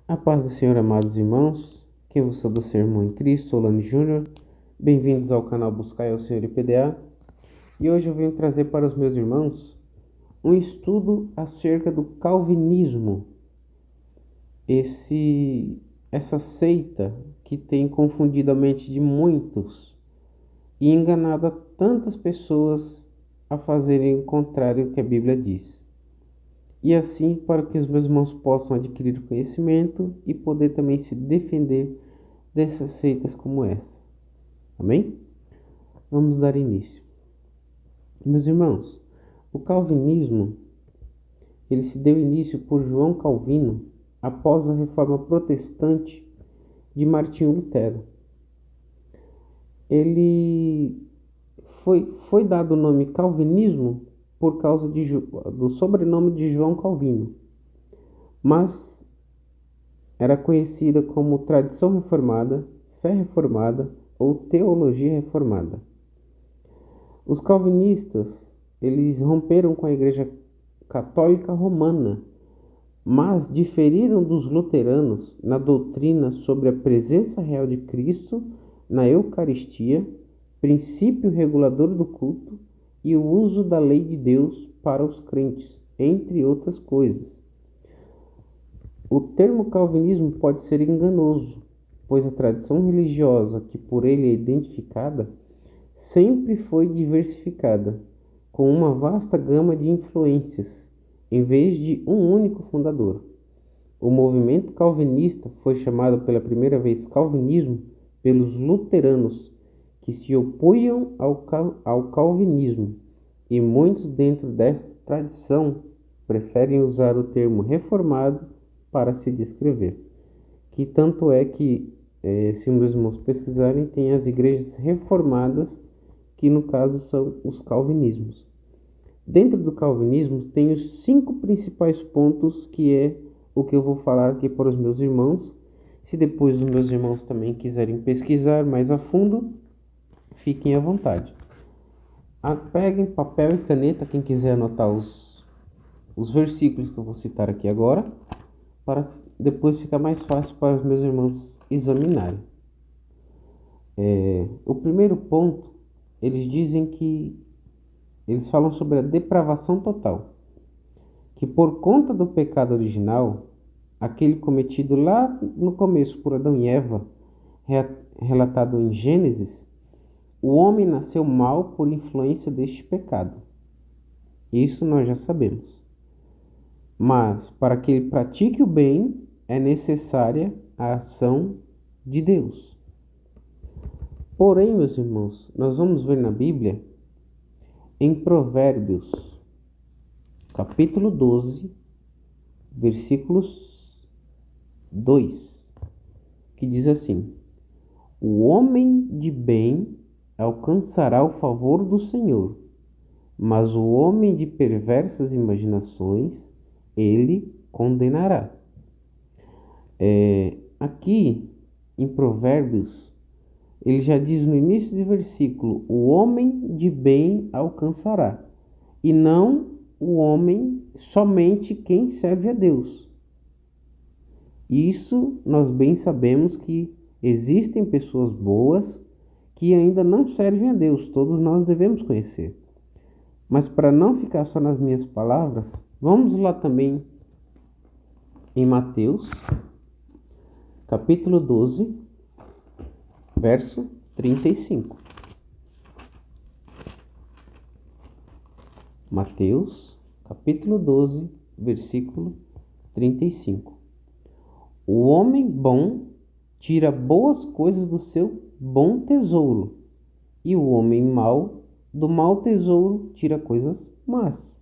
A paz do Senhor, amados irmãos, quem vos saúda, seu irmão em Cristo, Olano Júnior. Bem-vindos ao canal Buscai ao Senhor IPDA. E hoje eu venho trazer para os meus irmãos um estudo acerca do calvinismo. Essa seita que tem confundido a mente de muitos e enganado tantas pessoas a fazerem o contrário do que a Bíblia diz. E assim, para que os meus irmãos possam adquirir conhecimento e poder também se defender dessas seitas como essa. Amém? Vamos dar início. Meus irmãos, o calvinismo, ele se deu início por João Calvino após a reforma protestante de Martinho Lutero. Ele foi dado o nome calvinismo por causa do sobrenome de João Calvino, mas era conhecida como tradição reformada, fé reformada ou teologia reformada. Os calvinistas, eles romperam com a Igreja Católica Romana, mas diferiram dos luteranos na doutrina sobre a presença real de Cristo na Eucaristia, princípio regulador do culto e o uso da lei de Deus para os crentes, entre outras coisas. O termo calvinismo pode ser enganoso, pois a tradição religiosa que por ele é identificada sempre foi diversificada, com uma vasta gama de influências, em vez de um único fundador. O movimento calvinista foi chamado pela primeira vez calvinismo pelos luteranos, que se opunham ao calvinismo, e muitos dentro dessa tradição preferem usar o termo reformado para se descrever. Que tanto é que, se meus irmãos pesquisarem, tem as igrejas reformadas, que no caso são os calvinismos. Dentro do calvinismo tem os 5 principais pontos, que é o que eu vou falar aqui para os meus irmãos. Se depois os meus irmãos também quiserem pesquisar mais a fundo, fiquem à vontade. Peguem papel e caneta, quem quiser anotar os versículos que eu vou citar aqui agora, para depois ficar mais fácil para os meus irmãos examinarem. O primeiro ponto, eles falam sobre a depravação total, que por conta do pecado original, aquele cometido lá no começo por Adão e Eva, relatado em Gênesis, o homem nasceu mal por influência deste pecado. Isso nós já sabemos. Mas para que ele pratique o bem, é necessária a ação de Deus. Porém, meus irmãos, nós vamos ver na Bíblia, em Provérbios, capítulo 12, versículos 2, que diz assim: o homem de bem alcançará o favor do Senhor, mas o homem de perversas imaginações ele condenará. Aqui em Provérbios, ele já diz no início do versículo: o homem de bem alcançará, e não o homem somente quem serve a Deus. Isso nós bem sabemos que existem pessoas boas que ainda não servem a Deus, todos nós devemos conhecer. Mas para não ficar só nas minhas palavras, vamos lá também em Mateus, capítulo 12, verso 35. Mateus, capítulo 12, versículo 35. O homem bom tira boas coisas do seu bom tesouro, e o homem mau do mau tesouro tira coisas más.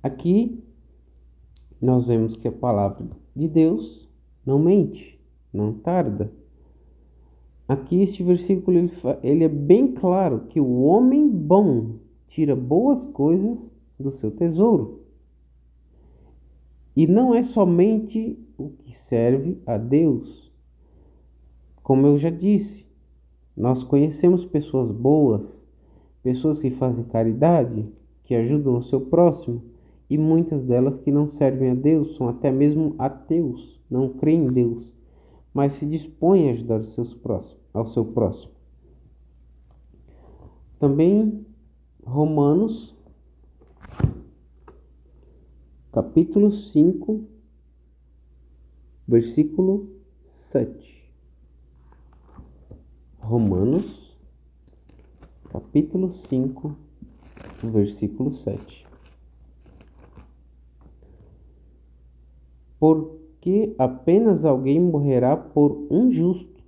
Aqui nós vemos que a palavra de Deus não mente, não tarda. Aqui este versículo ele é bem claro que o homem bom tira boas coisas do seu tesouro. E não é somente o que serve a Deus. Como eu já disse, nós conhecemos pessoas boas, pessoas que fazem caridade, que ajudam o seu próximo, e muitas delas que não servem a Deus são até mesmo ateus, não creem em Deus, mas se dispõem a ajudar ao seu próximo. Também Romanos, capítulo 5, versículo 7. Romanos, capítulo 5, versículo 7. Porque apenas alguém morrerá por um justo,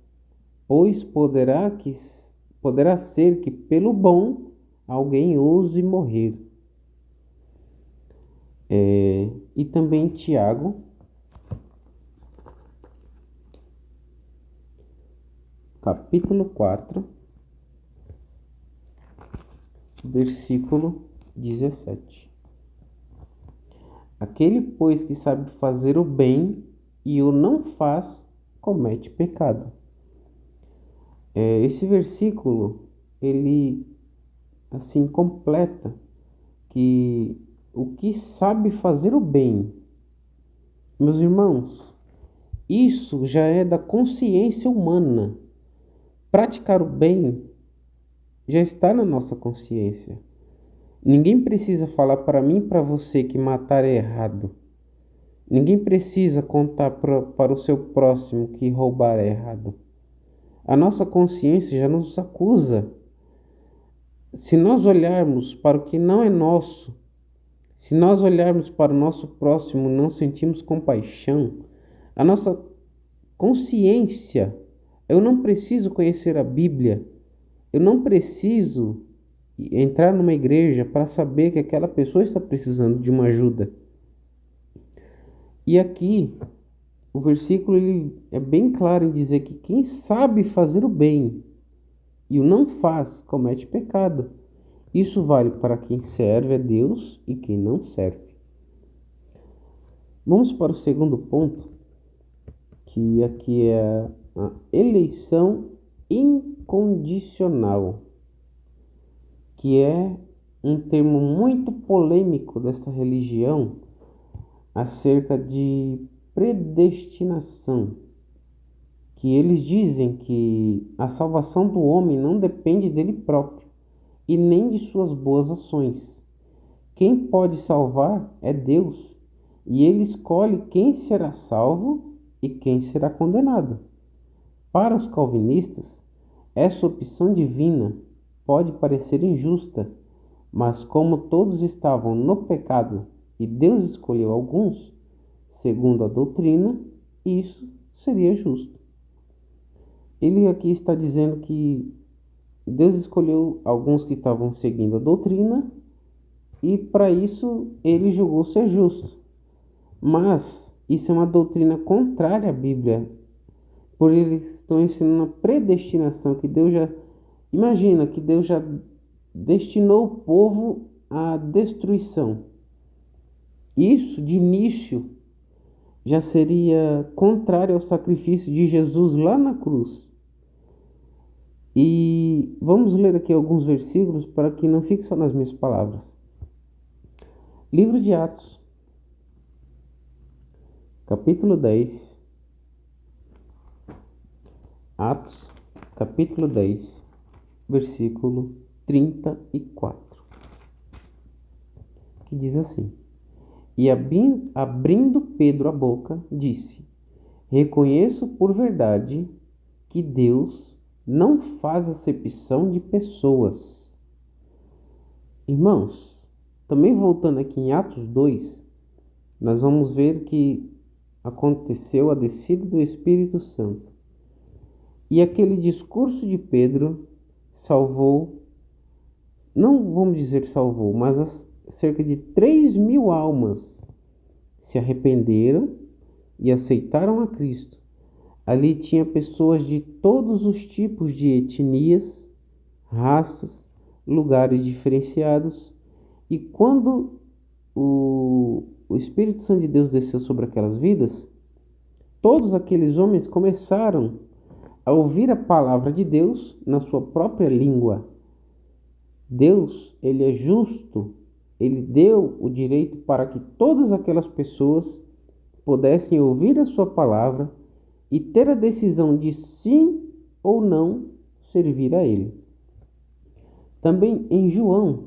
pois poderá ser que pelo bom alguém ouse morrer. E também Tiago, capítulo 4, versículo 17. Aquele, pois, que sabe fazer o bem e o não faz, comete pecado. Esse versículo, ele assim completa que o que sabe fazer o bem, meus irmãos, isso já é da consciência humana. Praticar o bem já está na nossa consciência. Ninguém precisa falar para mim e para você que matar é errado. Ninguém precisa contar para o seu próximo que roubar é errado. A nossa consciência já nos acusa. Se nós olharmos para o que não é nosso, se nós olharmos para o nosso próximo e não sentimos compaixão, a nossa consciência, eu não preciso conhecer a Bíblia, eu não preciso entrar numa igreja para saber que aquela pessoa está precisando de uma ajuda. E aqui, o versículo ele é bem claro em dizer que quem sabe fazer o bem e o não faz, comete pecado. Isso vale para quem serve a Deus e quem não serve. Vamos para o segundo ponto, que aqui é a eleição incondicional, que é um termo muito polêmico dessa religião acerca de predestinação, que eles dizem que a salvação do homem não depende dele próprio e nem de suas boas ações. Quem pode salvar é Deus, e ele escolhe quem será salvo e quem será condenado. Para os calvinistas, essa opção divina pode parecer injusta, mas como todos estavam no pecado e Deus escolheu alguns, segundo a doutrina, isso seria justo. Ele aqui está dizendo que Deus escolheu alguns que estavam seguindo a doutrina e para isso ele julgou ser justo. Mas isso é uma doutrina contrária à Bíblia, por eles estão ensinando a predestinação, que Deus já imagina que Deus já destinou o povo à destruição. Isso de início já seria contrário ao sacrifício de Jesus lá na cruz. E vamos ler aqui alguns versículos para que não fique só nas minhas palavras. Livro de Atos, capítulo 10. Atos, capítulo 10, versículo 34. Que diz assim: E abrindo Pedro a boca, disse: Reconheço por verdade que Deus não faz acepção de pessoas. Irmãos, também voltando aqui em Atos 2, nós vamos ver que aconteceu a descida do Espírito Santo. E aquele discurso de Pedro salvou, não vamos dizer salvou, mas cerca de 3.000 almas se arrependeram e aceitaram a Cristo. Ali tinha pessoas de todos os tipos de etnias, raças, lugares diferenciados. E quando o Espírito Santo de Deus desceu sobre aquelas vidas, todos aqueles homens começaram a ouvir a palavra de Deus na sua própria língua. Deus, ele é justo ele deu o direito para que todas aquelas pessoas pudessem ouvir a sua palavra e ter a decisão de sim ou não servir a ele. Também em João,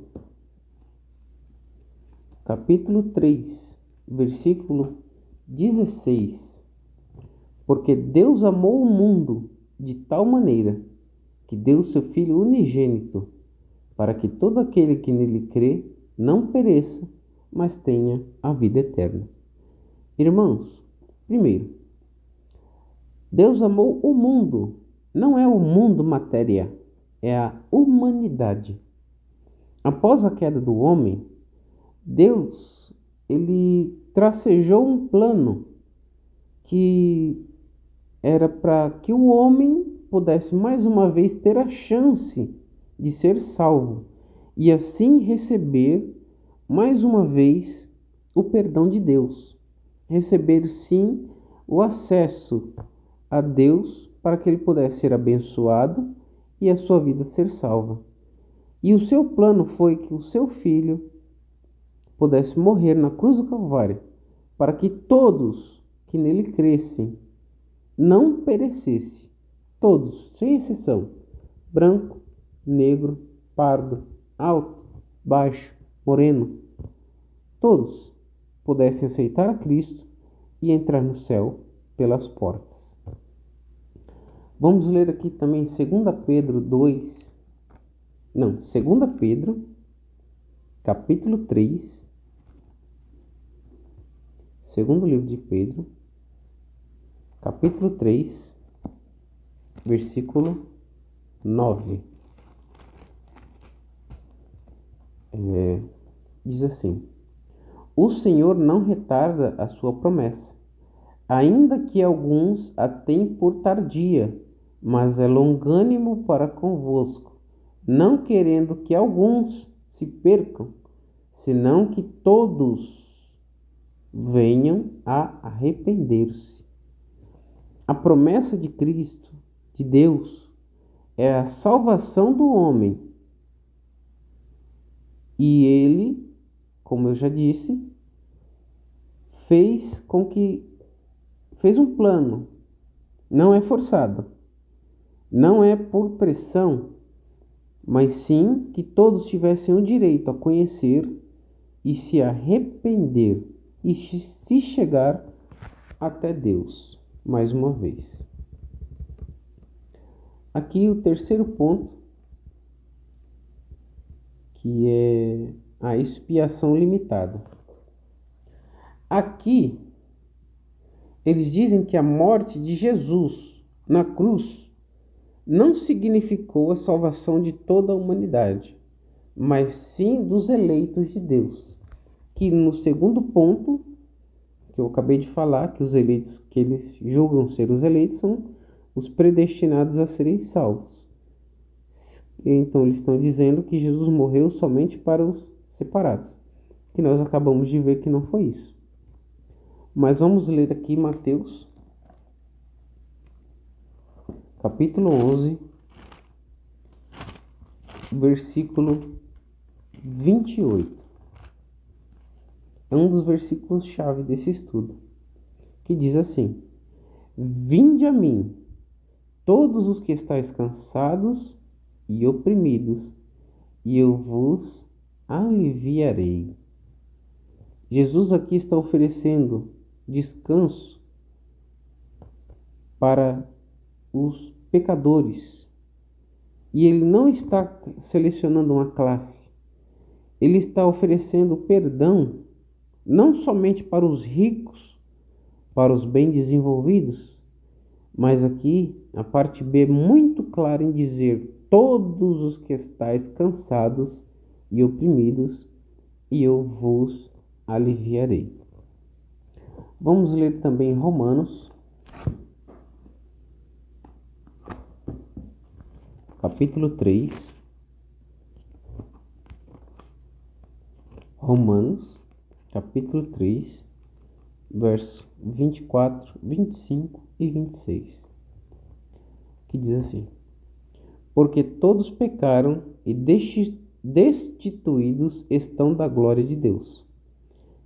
capítulo 3, versículo 16. Porque Deus amou o mundo de tal maneira que deu seu Filho unigênito, para que todo aquele que nele crê não pereça, mas tenha a vida eterna. Irmãos, primeiro, Deus amou o mundo, não é o mundo matéria, é a humanidade. Após a queda do homem, Deus, ele tracejou um plano que era para que o homem pudesse mais uma vez ter a chance de ser salvo e assim receber mais uma vez o perdão de Deus, receber sim o acesso a Deus para que ele pudesse ser abençoado e a sua vida ser salva. E o seu plano foi que o seu filho pudesse morrer na cruz do Calvário, para que todos que nele crescem não perecesse, todos, sem exceção, branco, negro, pardo, alto, baixo, moreno, todos pudessem aceitar a Cristo e entrar no céu pelas portas. Vamos ler aqui também 2 Pedro 2 Pedro, capítulo 3, segundo livro de Pedro, capítulo 3, versículo 9. Diz assim: O Senhor não retarda a sua promessa, ainda que alguns a tenham por tardia, mas é longânimo para convosco, não querendo que alguns se percam, senão que todos venham a arrepender-se. A promessa de Cristo, de Deus, é a salvação do homem. E ele, como eu já disse, fez um plano. Não é forçado. Não é por pressão, mas sim que todos tivessem o direito a conhecer e se arrepender e se chegar até Deus, mais uma vez. Aqui o terceiro ponto, que é a expiação limitada. Aqui, eles dizem que a morte de Jesus na cruz não significou a salvação de toda a humanidade, mas sim dos eleitos de Deus. Que no segundo ponto, que eu acabei de falar, que os eleitos que eles julgam ser os eleitos são os predestinados a serem salvos. Então eles estão dizendo que Jesus morreu somente para os separados, que nós acabamos de ver que não foi isso. Mas vamos ler aqui Mateus, capítulo 11, versículo 28. É um dos versículos-chave desse estudo, que diz assim: Vinde a mim, todos os que estáis cansados e oprimidos, e eu vos aliviarei. Jesus aqui está oferecendo descanso para os pecadores. E ele não está selecionando uma classe. Ele está oferecendo perdão não somente para os ricos, para os bem desenvolvidos, mas aqui a parte B é muito clara em dizer: todos os que estáis cansados e oprimidos, e eu vos aliviarei. Vamos ler também Romanos, capítulo 3. Romanos, capítulo 3, versos 24, 25 e 26. Que diz assim: Porque todos pecaram e destituídos estão da glória de Deus,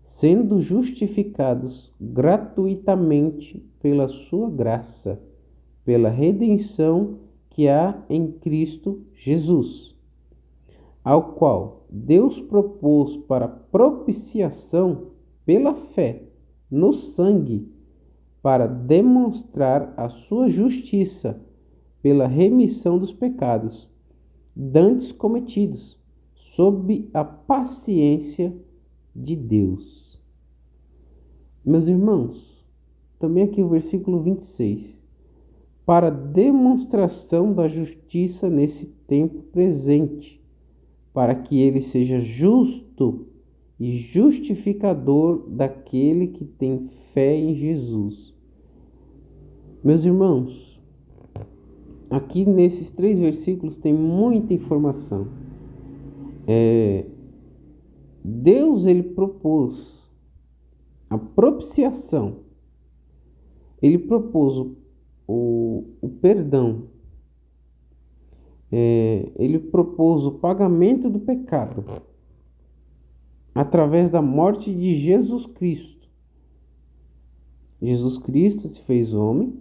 sendo justificados gratuitamente pela sua graça, pela redenção que há em Cristo Jesus, ao qual Deus propôs para propiciação pela fé no sangue, para demonstrar a sua justiça pela remissão dos pecados dantes cometidos, sob a paciência de Deus. Meus irmãos, também aqui o versículo 26. Para demonstração da justiça nesse tempo presente, para que ele seja justo e justificador daquele que tem fé em Jesus. Meus irmãos, aqui nesses 3 versículos tem muita informação. Deus, ele propôs a propiciação, ele propôs o perdão, ele propôs o pagamento do pecado através da morte de Jesus Cristo. Jesus Cristo se fez homem,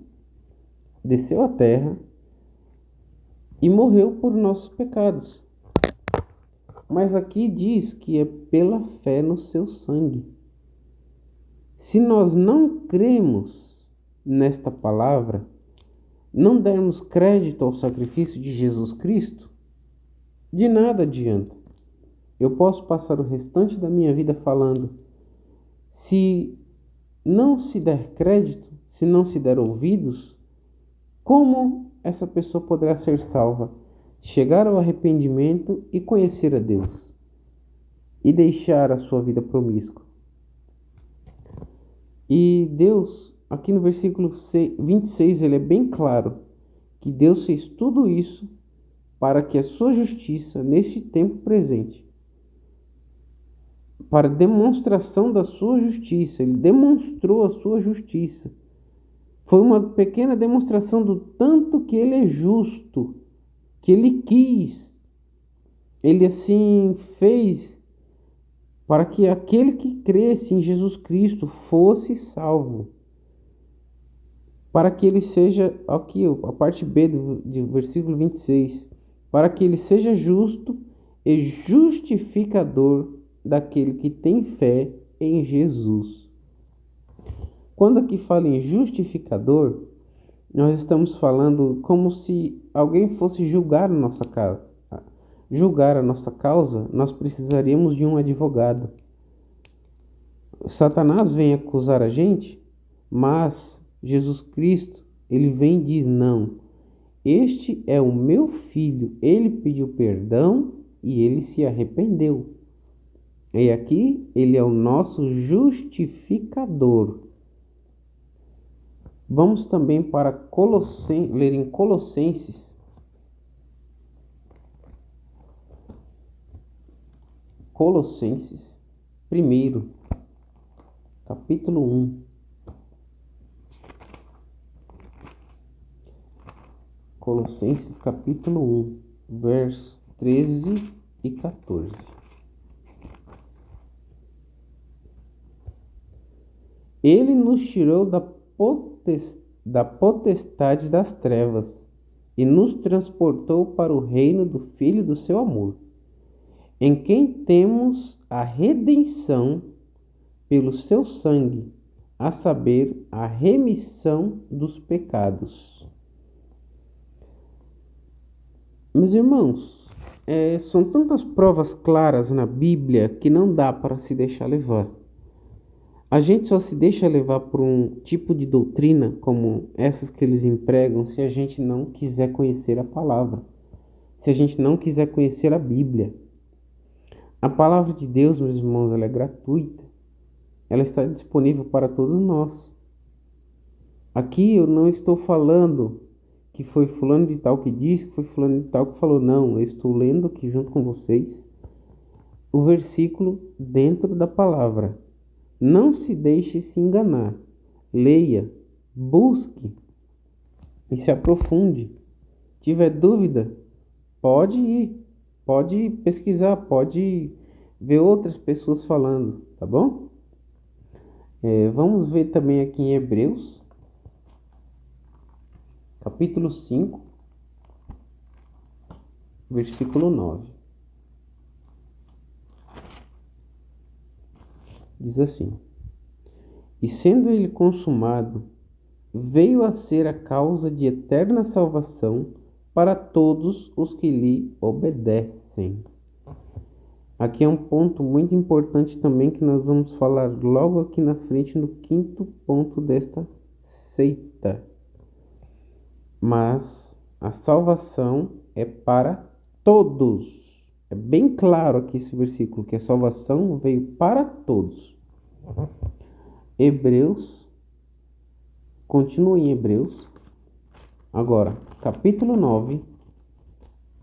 desceu à terra e morreu por nossos pecados. Mas aqui diz que é pela fé no seu sangue. Se nós não cremos nesta palavra, não dermos crédito ao sacrifício de Jesus Cristo, de nada adianta. Eu posso passar o restante da minha vida falando. Se não se der crédito, se não se der ouvidos, como essa pessoa poderá ser salva, chegar ao arrependimento e conhecer a Deus e deixar a sua vida promíscua? E Deus, aqui no versículo 26, ele é bem claro que Deus fez tudo isso para que a sua justiça, neste tempo presente, para demonstração da sua justiça, ele demonstrou a sua justiça. Foi uma pequena demonstração do tanto que ele é justo, que ele quis. Ele assim fez para que aquele que cresce em Jesus Cristo fosse salvo. Para que ele seja, aqui a parte B do versículo 26, para que ele seja justo e justificador daquele que tem fé em Jesus. Quando aqui fala em justificador, nós estamos falando como se alguém fosse julgar a nossa causa. Julgar a nossa causa, nós precisaríamos de um advogado. Satanás vem acusar a gente, mas Jesus Cristo, ele vem e diz: não, este é o meu filho, ele pediu perdão e ele se arrependeu. E aqui ele é o nosso justificador. Vamos também para ler em Colossenses, primeiro, capítulo 1. Colossenses capítulo 1, versos 13 e 14. Ele nos tirou da potestade das trevas e nos transportou para o reino do Filho do seu amor, em quem temos a redenção pelo seu sangue, a saber, a remissão dos pecados. Meus irmãos, são tantas provas claras na Bíblia que não dá para se deixar levar. A gente só se deixa levar por um tipo de doutrina como essas que eles empregam se a gente não quiser conhecer a palavra, se a gente não quiser conhecer a Bíblia. A palavra de Deus, meus irmãos, ela é gratuita. Ela está disponível para todos nós. Aqui eu não estou falando que foi fulano de tal que disse, que foi fulano de tal que falou. Não, eu estou lendo aqui junto com vocês o versículo dentro da palavra. Não se deixe se enganar. Leia, busque e se aprofunde. Tiver dúvida, pode ir. pode pesquisar, pode ver outras pessoas falando, tá bom? Vamos ver também aqui em Hebreus, capítulo 5, versículo 9. Diz assim: E sendo ele consumado, veio a ser a causa de eterna salvação para todos os que lhe obedecem. Aqui é um ponto muito importante também que nós vamos falar logo aqui na frente no quinto ponto desta seita. Mas a salvação é para todos. É bem claro aqui esse versículo que a salvação veio para todos. Hebreus, continua em Hebreus, agora, capítulo 9,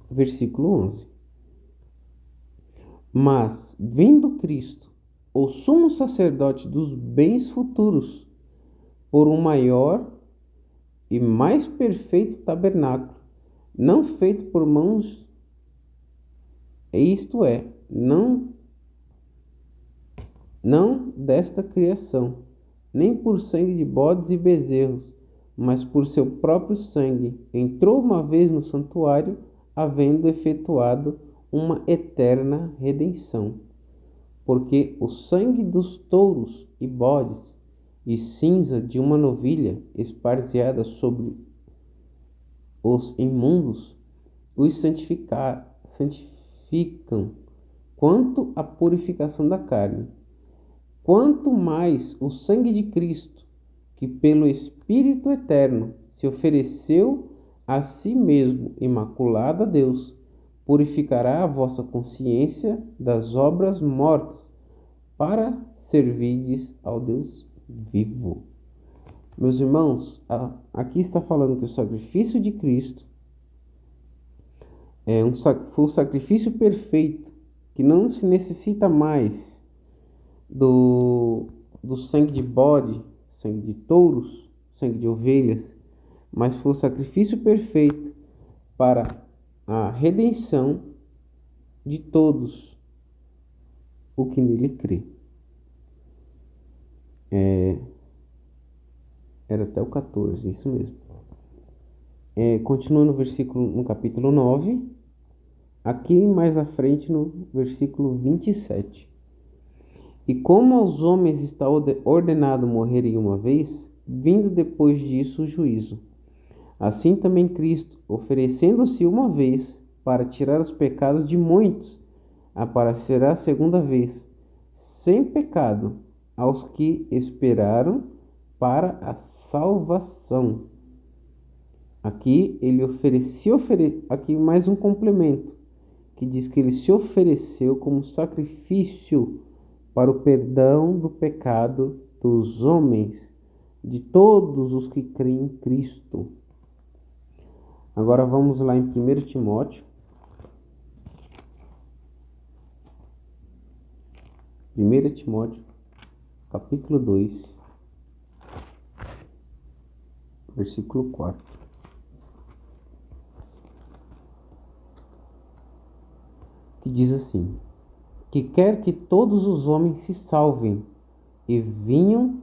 versículo 11. Mas, vindo Cristo, o sumo sacerdote dos bens futuros, por um maior e mais perfeito tabernáculo, não feito por mãos, isto é, não desta criação, nem por sangue de bodes e bezerros, mas por seu próprio sangue, entrou uma vez no santuário, havendo efetuado uma eterna redenção. Porque o sangue dos touros e bodes, e cinza de uma novilha esparziada sobre os imundos, os santificam, quanto à purificação da carne. Quanto mais o sangue de Cristo, que pelo Espírito Eterno se ofereceu a si mesmo imaculado a Deus, purificará a vossa consciência das obras mortas, para servirdes ao Deus vivo. Meus irmãos, aqui está falando que o sacrifício de Cristo foi um sacrifício perfeito, que não se necessita mais do sangue de bode, sangue de touros, sangue de ovelhas, mas foi o sacrifício perfeito para a redenção de todos o que nele crê. Era até o 14, isso mesmo. Continua no versículo, no capítulo 9, aqui mais à frente no versículo 27. E como aos homens está ordenado morrerem uma vez, vindo depois disso o juízo, assim também Cristo, oferecendo-se uma vez para tirar os pecados de muitos, aparecerá a segunda vez, sem pecado, aos que esperaram para a salvação. Aqui ele aqui mais um complemento, que diz que ele se ofereceu como sacrifício para o perdão do pecado dos homens, de todos os que creem em Cristo. Agora vamos lá em 1 Timóteo. 1 Timóteo, capítulo 2, versículo 4. Que diz assim: que quer que todos os homens se salvem e venham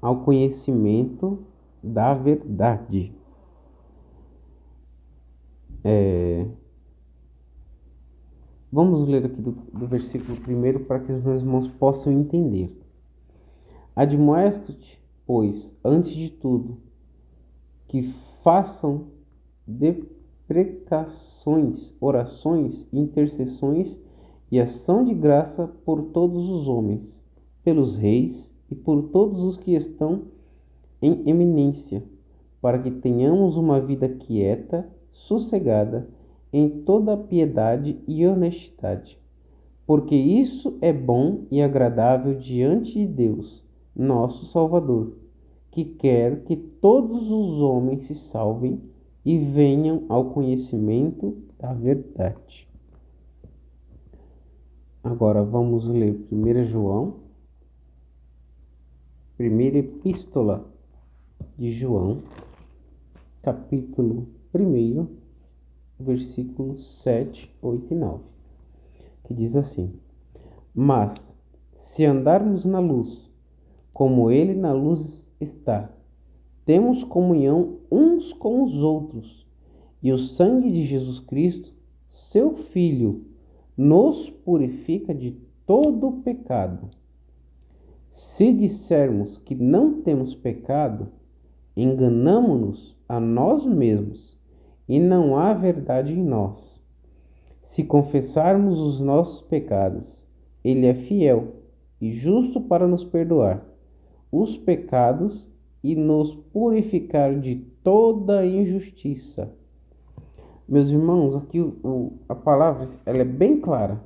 ao conhecimento da verdade. Vamos ler aqui do versículo 1 para que os meus irmãos possam entender. Admoesto-te, pois, antes de tudo, que façam deprecações, orações, intercessões e ação de graça por todos os homens, pelos reis e por todos os que estão em eminência, para que tenhamos uma vida quieta, sossegada, em toda piedade e honestidade, porque isso é bom e agradável diante de Deus, nosso Salvador, que quer que todos os homens se salvem e venham ao conhecimento da verdade. Agora vamos ler 1 João, primeira epístola de João, capítulo 1, versículos 7, 8 e 9, que diz assim: Mas, se andarmos na luz, como Ele na luz está, temos comunhão uns com os outros, e o sangue de Jesus Cristo, seu Filho, nos purifica de todo pecado. Se dissermos que não temos pecado, enganamo-nos a nós mesmos, e não há verdade em nós. Se confessarmos os nossos pecados, Ele é fiel e justo para nos perdoar os pecados e nos purificar de toda injustiça. Meus irmãos, aqui a palavra ela é bem clara.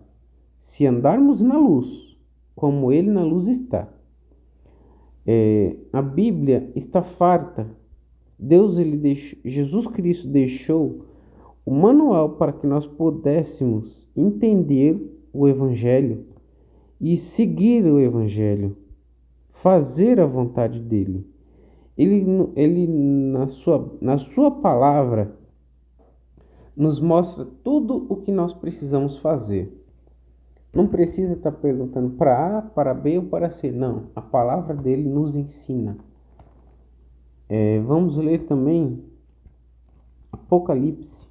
Se andarmos na luz, como Ele na luz está. A Bíblia está farta. Jesus Cristo deixou o manual para que nós pudéssemos entender o Evangelho e seguir o Evangelho, fazer a vontade dele. Ele na sua palavra, nos mostra tudo o que nós precisamos fazer. Não precisa estar perguntando para A, para B ou para C. Não, a palavra dele nos ensina. Vamos ler também Apocalipse,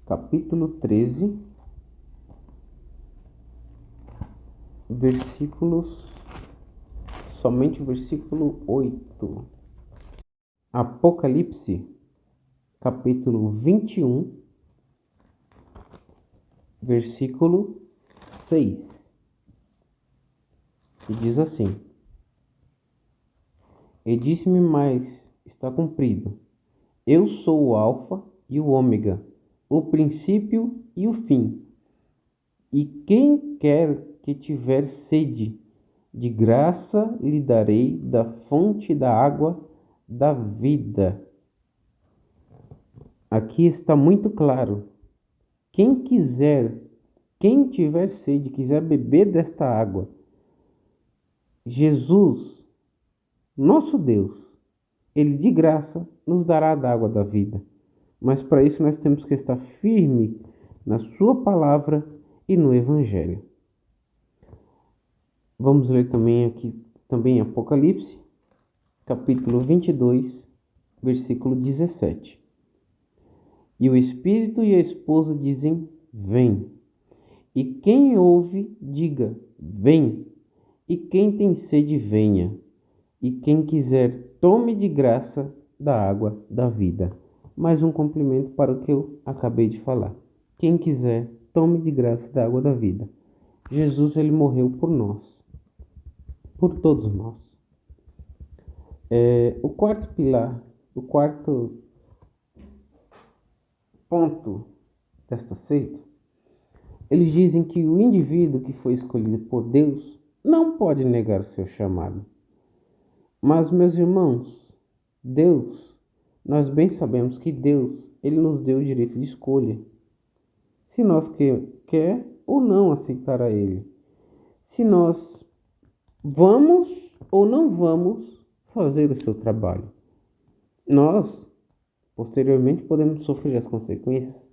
capítulo 13, somente o versículo 8. Apocalipse, capítulo 21, versículo 6, que diz assim: E disse-me mais, está cumprido. Eu sou o Alfa e o Ômega, o princípio e o fim. E quem quer que tiver sede, de graça lhe darei da fonte da água da vida. Aqui está muito claro. Quem tiver sede, quiser beber desta água, Jesus, nosso Deus, Ele de graça nos dará da água da vida. Mas para isso nós temos que estar firme na sua palavra e no Evangelho. Vamos ler também Apocalipse, capítulo 22, versículo 17. E o Espírito e a esposa dizem: Vem. E quem ouve, diga: Vem. E quem tem sede, venha. E quem quiser, tome de graça da água da vida. Mais um complemento para o que eu acabei de falar. Quem quiser, tome de graça da água da vida. Jesus, ele morreu por nós. Por todos nós. O quarto pilar, o quarto ponto desta seita, eles dizem que o indivíduo que foi escolhido por Deus não pode negar o seu chamado. Mas, meus irmãos, nós bem sabemos que Deus, ele nos deu o direito de escolha. Se nós quer ou não aceitar a Ele. Se nós vamos ou não vamos fazer o seu trabalho. Nós, posteriormente, podemos sofrer as consequências.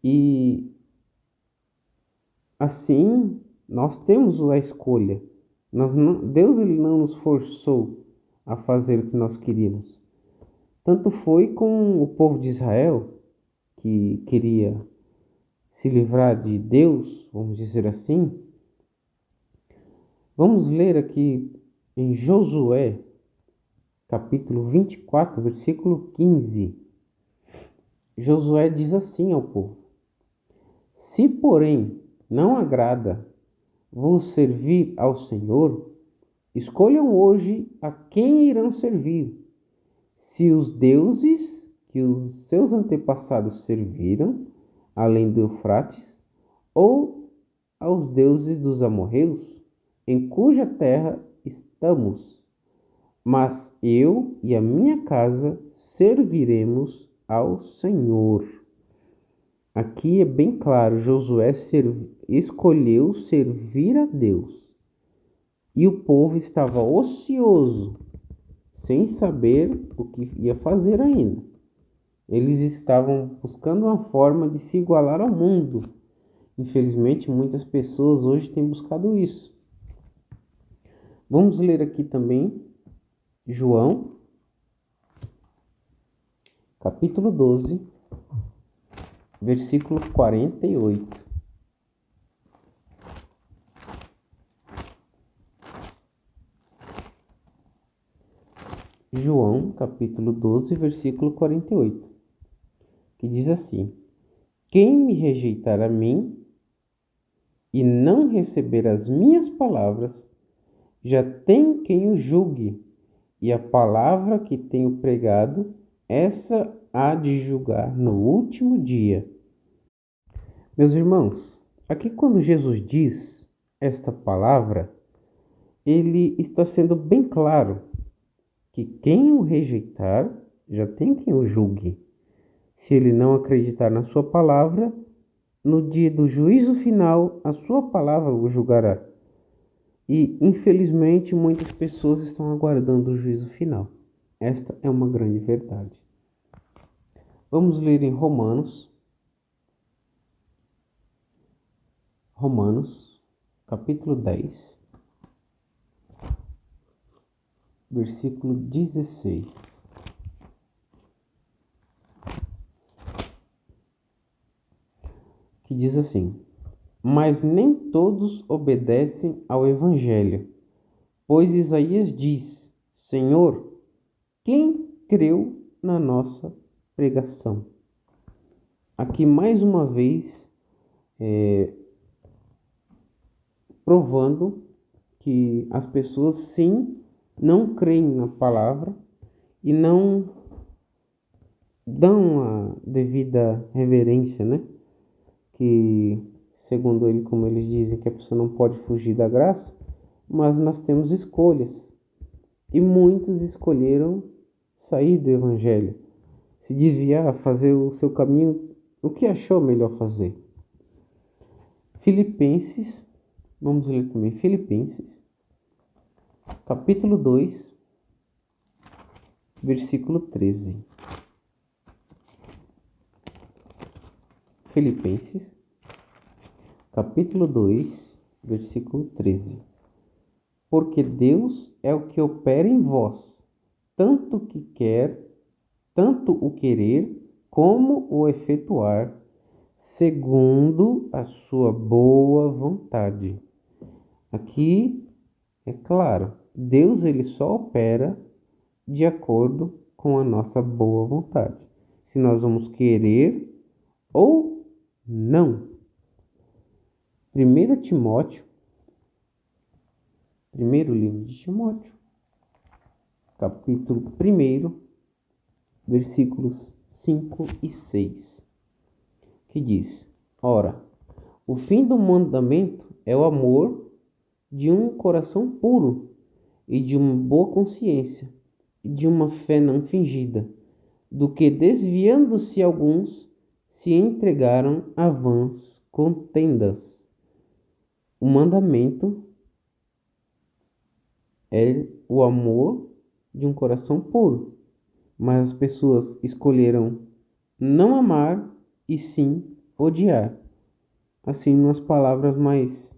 E assim, nós temos a escolha. Deus ele não nos forçou a fazer o que nós queríamos. Tanto foi com o povo de Israel, que queria se livrar de Deus, vamos dizer assim. Vamos ler aqui em Josué, capítulo 24, versículo 15. Josué diz assim ao povo: Se, porém, não agrada vos servir ao Senhor, escolham hoje a quem irão servir, se os deuses que os seus antepassados serviram, além do Eufrates, ou aos deuses dos amorreus, em cuja terra estamos. Mas eu e a minha casa serviremos ao Senhor. Aqui é bem claro, Josué escolheu servir a Deus. E o povo estava ocioso, sem saber o que ia fazer ainda. Eles estavam buscando uma forma de se igualar ao mundo. Infelizmente, muitas pessoas hoje têm buscado isso. Vamos ler aqui também João, capítulo 12, versículo 48. João, capítulo 12, versículo 48, que diz assim: Quem me rejeitar a mim e não receber as minhas palavras, já tem quem o julgue, e a palavra que tenho pregado, essa há de julgar no último dia. Meus irmãos, aqui quando Jesus diz esta palavra, ele está sendo bem claro que quem o rejeitar, já tem quem o julgue. Se ele não acreditar na sua palavra, no dia do juízo final, a sua palavra o julgará. E, infelizmente, muitas pessoas estão aguardando o juízo final. Esta é uma grande verdade. Vamos ler em Romanos, capítulo 10, versículo 16. Que diz assim: Mas nem todos obedecem ao Evangelho, pois Isaías diz: Senhor, quem creu na nossa pregação? Aqui mais uma vez, provando que as pessoas sim não creem na palavra e não dão a devida reverência, né? Que, segundo ele, como eles dizem, que a pessoa não pode fugir da graça, mas nós temos escolhas. E muitos escolheram sair do Evangelho, se desviar, fazer o seu caminho, o que achou melhor fazer. Filipenses, vamos ler também Filipenses, capítulo 2, versículo 13. Filipenses, capítulo 2, versículo 13. Porque Deus é o que opera em vós, tanto o querer como o efetuar, segundo a sua boa vontade. Aqui é claro, Deus ele só opera de acordo com a nossa boa vontade. Se nós vamos querer ou não. 1 Timóteo, primeiro livro de Timóteo, capítulo 1, versículos 5 e 6, que diz: Ora, o fim do mandamento é o amor de um coração puro e de uma boa consciência e de uma fé não fingida, do que desviando-se alguns se entregaram a vãs contendas. O mandamento é o amor de um coração puro, mas as pessoas escolheram não amar e sim odiar. Assim, nas palavras mais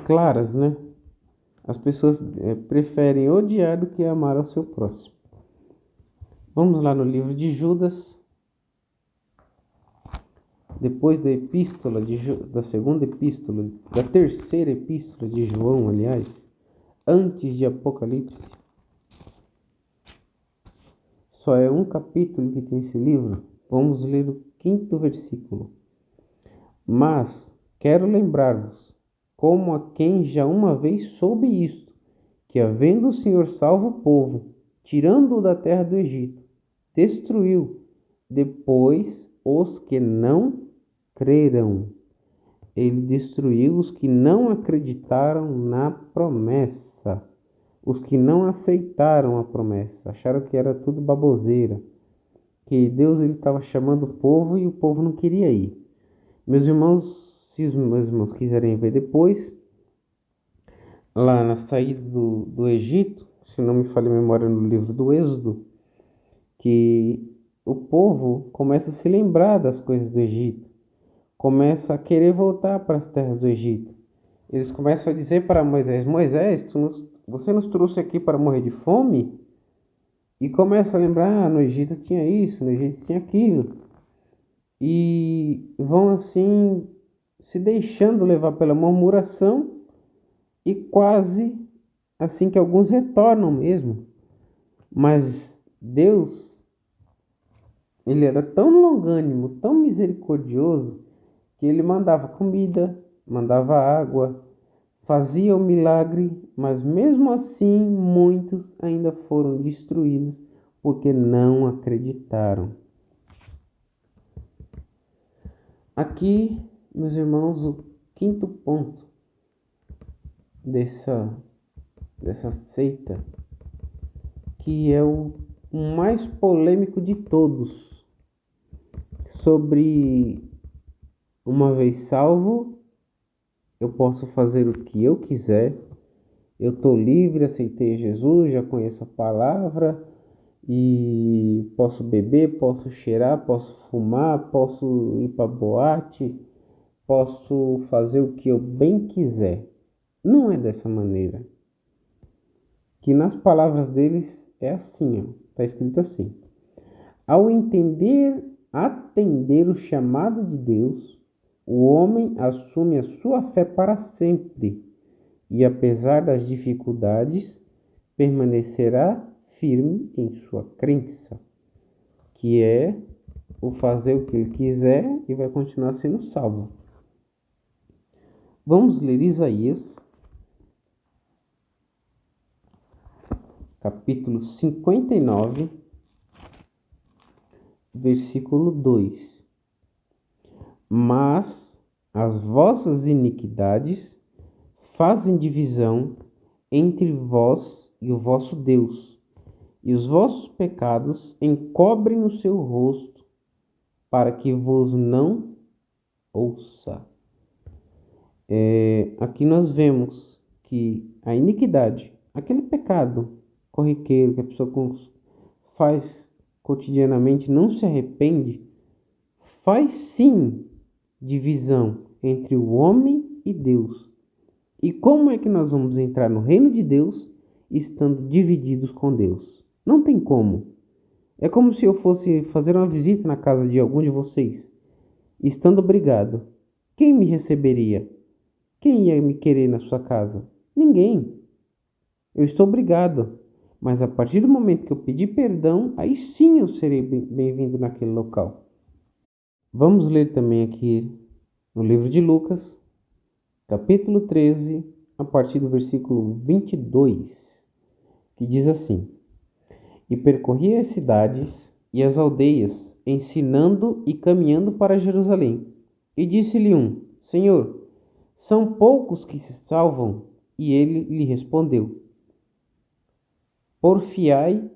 claras, né? As pessoas preferem odiar do que amar ao seu próximo. Vamos lá no livro de Judas. Depois da epístola da segunda epístola, da terceira epístola de João, aliás, antes de Apocalipse. Só é um capítulo que tem esse livro. Vamos ler o 5º versículo. Mas quero lembrar-vos, como a quem já uma vez soube isto, que havendo o Senhor salvo o povo, tirando-o da terra do Egito, destruiu depois os que não creram. Ele destruiu os que não acreditaram na promessa, os que não aceitaram a promessa, acharam que era tudo baboseira, que Deus ele estava chamando o povo e o povo não queria ir. Meus irmãos, se os meus irmãos quiserem ver depois, lá na saída do Egito, se não me falha a memória, no livro do Êxodo, que o povo começa a se lembrar das coisas do Egito, começa a querer voltar para as terras do Egito. Eles começam a dizer para Moisés: Moisés, você nos trouxe aqui para morrer de fome? E começa a lembrar: no Egito tinha isso, no Egito tinha aquilo. E vão assim se deixando levar pela murmuração, e quase assim que alguns retornam mesmo. Mas Deus, ele era tão longânimo, tão misericordioso, que ele mandava comida, mandava água, fazia o milagre, mas mesmo assim muitos ainda foram destruídos porque não acreditaram. Aqui, meus irmãos, o quinto ponto dessa seita, que é o mais polêmico de todos, sobre uma vez salvo, eu posso fazer o que eu quiser, eu estou livre, aceitei Jesus, já conheço a palavra, e posso beber, posso cheirar, posso fumar, posso ir para boate, posso fazer o que eu bem quiser. Não é dessa maneira. Que nas palavras deles é assim, está escrito assim: ao atender o chamado de Deus, o homem assume a sua fé para sempre e, apesar das dificuldades, permanecerá firme em sua crença, que é o fazer o que ele quiser, e vai continuar sendo salvo. Vamos ler Isaías, capítulo 59, versículo 2. Mas as vossas iniquidades fazem divisão entre vós e o vosso Deus, e os vossos pecados encobrem o seu rosto, para que vos não ouça. Aqui nós vemos que a iniquidade, aquele pecado corriqueiro que a pessoa faz cotidianamente, não se arrepende, faz sim divisão entre o homem e Deus. E como é que nós vamos entrar no reino de Deus estando divididos com Deus? Não tem como. É como se eu fosse fazer uma visita na casa de algum de vocês, estando obrigado. Quem me receberia? Quem ia me querer na sua casa? Ninguém. Eu estou obrigado. Mas a partir do momento que eu pedir perdão, aí sim eu serei bem-vindo naquele local. Vamos ler também aqui no livro de Lucas, capítulo 13, a partir do versículo 22, que diz assim: E percorria as cidades e as aldeias, ensinando e caminhando para Jerusalém. E disse-lhe um: Senhor, são poucos que se salvam? E ele lhe respondeu: Porfiai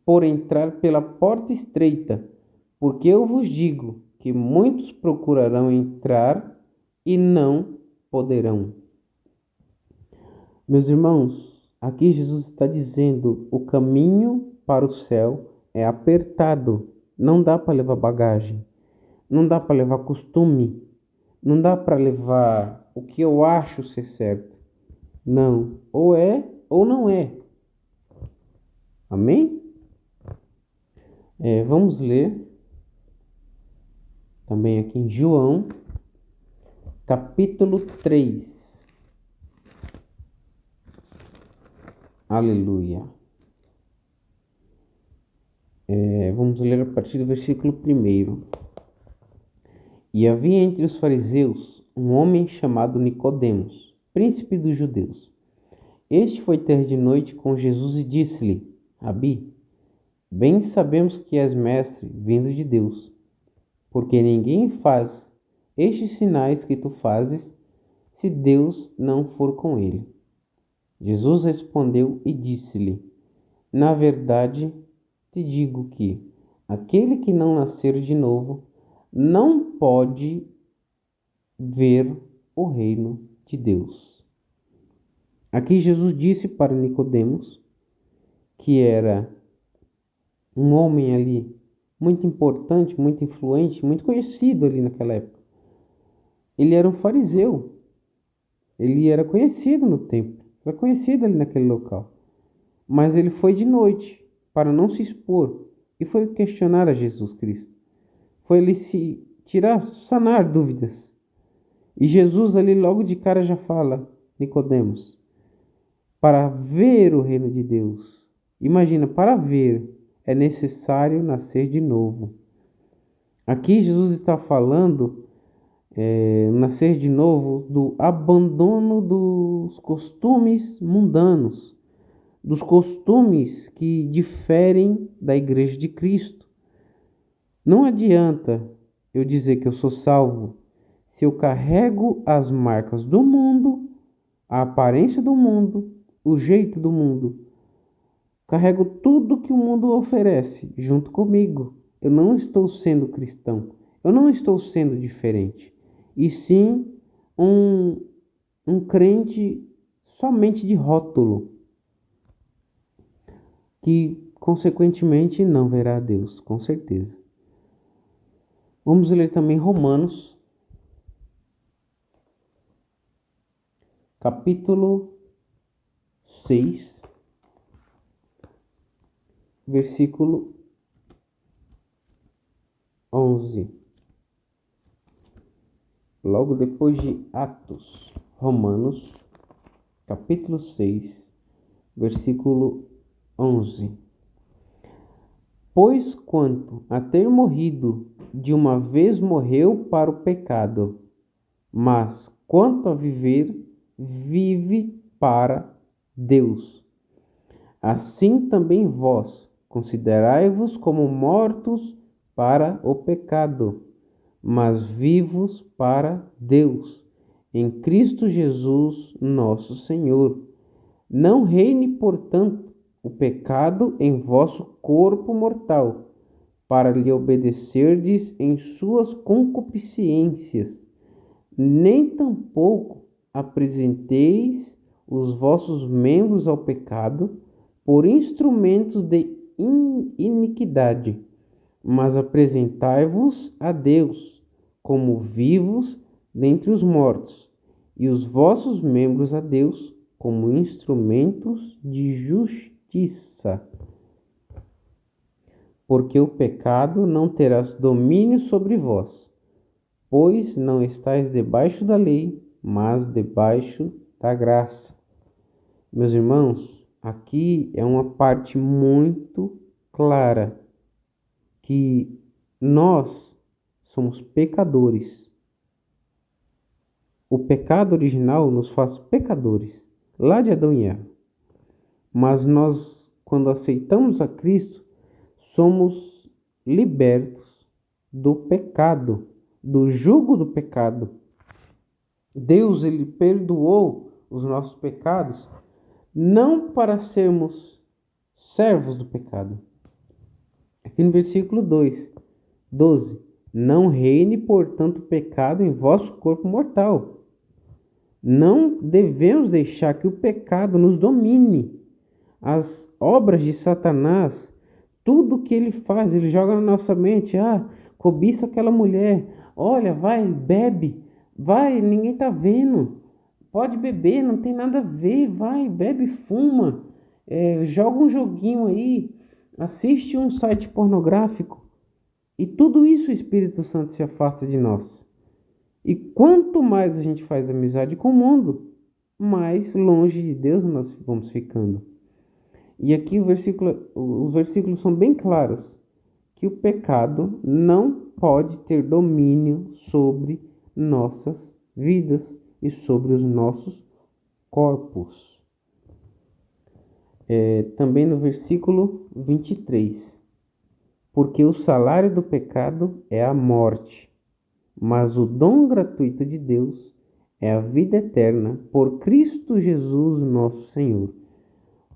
por entrar pela porta estreita, porque eu vos digo que muitos procurarão entrar e não poderão. Meus irmãos, aqui Jesus está dizendo: o caminho para o céu é apertado, não dá para levar bagagem, não dá para levar costume, não dá para levar o que eu acho ser certo. Não, ou é ou não é. Amém? Vamos ler também aqui em João, capítulo 3. Aleluia. Vamos ler a partir do versículo 1. E havia entre os fariseus um homem chamado Nicodemos, príncipe dos judeus. Este foi ter de noite com Jesus e disse-lhe: Rabi, bem sabemos que és mestre vindo de Deus, porque ninguém faz estes sinais que tu fazes se Deus não for com ele. Jesus respondeu e disse-lhe: Na verdade, te digo que aquele que não nascer de novo não pode ver o reino de Deus. Aqui Jesus disse para Nicodemos, que era um homem ali muito importante, muito influente, muito conhecido ali naquela época. Ele era um fariseu. Ele era conhecido no templo, era conhecido ali naquele local. Mas ele foi de noite para não se expor e foi questionar a Jesus Cristo. Foi ele se tirar, sanar dúvidas. E Jesus ali logo de cara já fala, Nicodemos, para ver o reino de Deus. Imagina, para ver é necessário nascer de novo. Aqui Jesus está falando nascer de novo do abandono dos costumes mundanos, dos costumes que diferem da Igreja de Cristo. Não adianta eu dizer que eu sou salvo se eu carrego as marcas do mundo, a aparência do mundo, o jeito do mundo. Carrego tudo que o mundo oferece junto comigo. Eu não estou sendo cristão. Eu não estou sendo diferente. E sim um, um crente somente de rótulo, que consequentemente não verá a Deus, com certeza. Vamos ler também Romanos, capítulo 6, versículo 11. Logo depois de Atos, Romanos, capítulo 6, versículo 11. Pois quanto a ter morrido, de uma vez morreu para o pecado, mas quanto a viver, vive para Deus. Assim também vós considerai-vos como mortos para o pecado, mas vivos para Deus, em Cristo Jesus, nosso Senhor. Não reine, portanto, o pecado em vosso corpo mortal, para lhe obedecerdes em suas concupiscências, nem tampouco apresenteis os vossos membros ao pecado por instrumentos de iniquidade, mas apresentai-vos a Deus como vivos dentre os mortos, e os vossos membros a Deus como instrumentos de justiça. Porque o pecado não terá domínio sobre vós, pois não estáis debaixo da lei, mas debaixo da graça. Meus irmãos, aqui é uma parte muito clara que nós somos pecadores. O pecado original nos faz pecadores, lá de Adão e Eva. Mas nós, quando aceitamos a Cristo, somos libertos do pecado, do jugo do pecado. Deus, ele perdoou os nossos pecados, não para sermos servos do pecado. Aqui no versículo 12. Não reine, portanto, o pecado em vosso corpo mortal. Não devemos deixar que o pecado nos domine. As obras de Satanás, tudo que ele faz, ele joga na nossa mente. Cobiça aquela mulher. Olha, vai, bebe. Vai, ninguém tá vendo. Pode beber, não tem nada a ver. Vai, bebe, fuma. Joga um joguinho aí. Assiste um site pornográfico. E tudo isso o Espírito Santo se afasta de nós. E quanto mais a gente faz amizade com o mundo, mais longe de Deus nós vamos ficando. E aqui os versículos são bem claros, que o pecado não pode ter domínio sobre nossas vidas e sobre os nossos corpos. Também no versículo 23. Porque o salário do pecado é a morte, mas o dom gratuito de Deus é a vida eterna por Cristo Jesus, nosso Senhor.